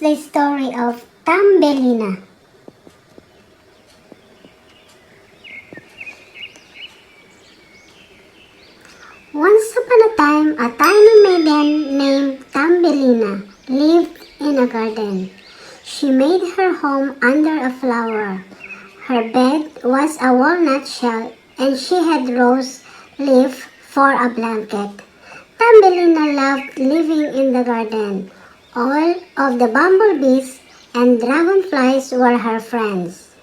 the story of Thumbelina. Once upon a time, a tiny maiden named Thumbelina lived in a garden. She made her home under a flower. Her bed was a walnut shell and she had rose leaf for a blanket. Thumbelina loved living in the garden. All of the bumblebees and dragonflies were her friends.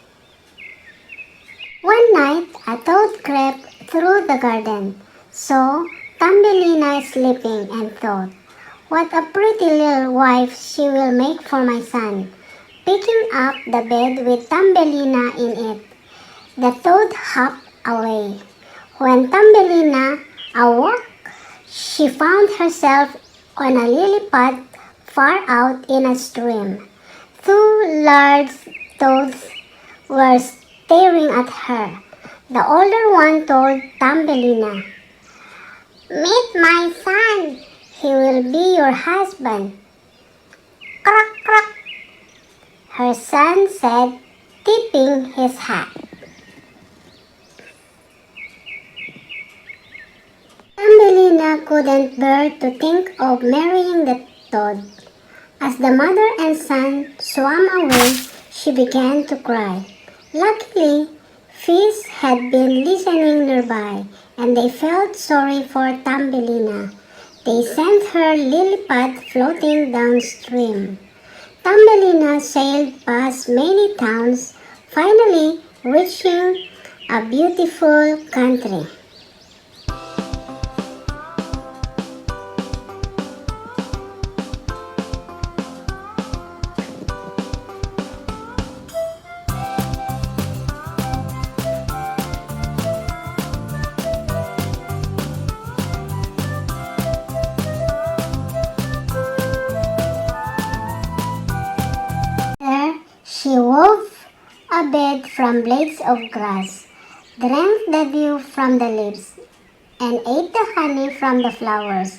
One night, a toad crept through the garden, saw Thumbelina sleeping and thought, "What a pretty little wife she will make for my son." Picking up the bed with Thumbelina in it, the toad hopped away. When Thumbelina awoke, she found herself on a lily pad far out in a stream. Two large toads were staring at her. The older one told Thumbelina, "Meet my son. He will be your husband." "Crack, crack," her son said, tipping his hat. Thumbelina couldn't bear to think of marrying the toad. As the mother and son swam away, she began to cry. Luckily, fish had been listening nearby, and they felt sorry for Thumbelina. They sent her lily pad floating downstream. Thumbelina sailed past many towns, finally reaching a beautiful country. She wove a bed from blades of grass, drank the dew from the leaves, and ate the honey from the flowers.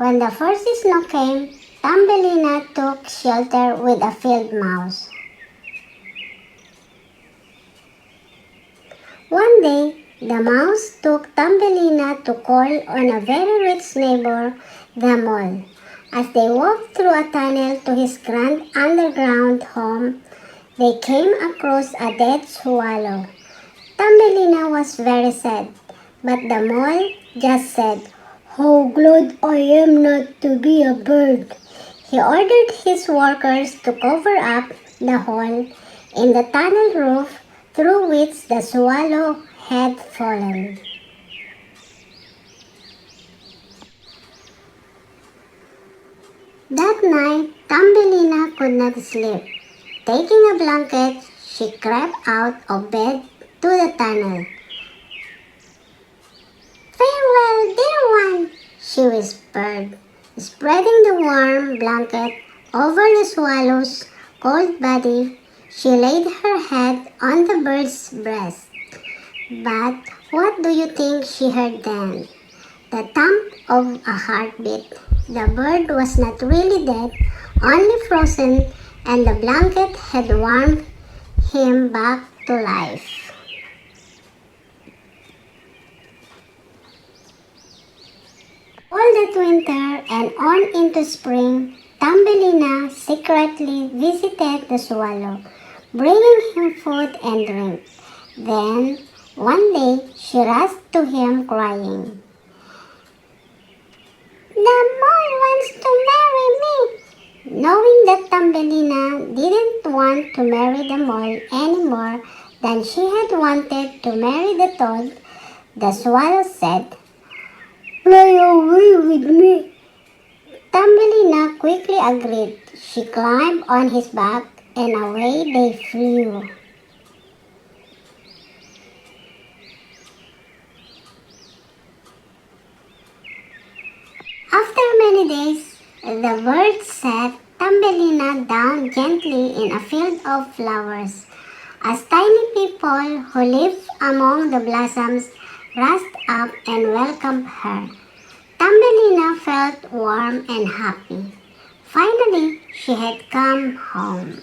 When the first snow came, Thumbelina took shelter with a field mouse. One day, the mouse took Thumbelina to call on a very rich neighbor, the mole. As they walked through a tunnel to his grand underground home, they came across a dead swallow. Thumbelina was very sad, but the mole just said, "How glad I am not to be a bird." He ordered his workers to cover up the hole in the tunnel roof through which the swallow had fallen. That night, Thumbelina could not sleep. Taking a blanket, she crept out of bed to the tunnel. "Farewell, dear one," she whispered, spreading the warm blanket over the swallow's cold body. She laid her head on the bird's breast. But what do you think she heard then? The thump of a heartbeat. The bird was not really dead, only frozen, and the blanket had warmed him back to life. All that winter and on into spring, Thumbelina secretly visited the swallow, bringing him food and drink. Then, one day, she rushed to him crying, "The mole wants to marry me." Knowing that Thumbelina didn't want to marry the mole any more than she had wanted to marry the toad, the swallow said, "Fly away with me." Thumbelina quickly agreed. She climbed on his back and away they flew. After many days, the bird set Thumbelina down gently in a field of flowers. As tiny people who lived among the blossoms rushed up and welcomed her, Thumbelina felt warm and happy. Finally, she had come home.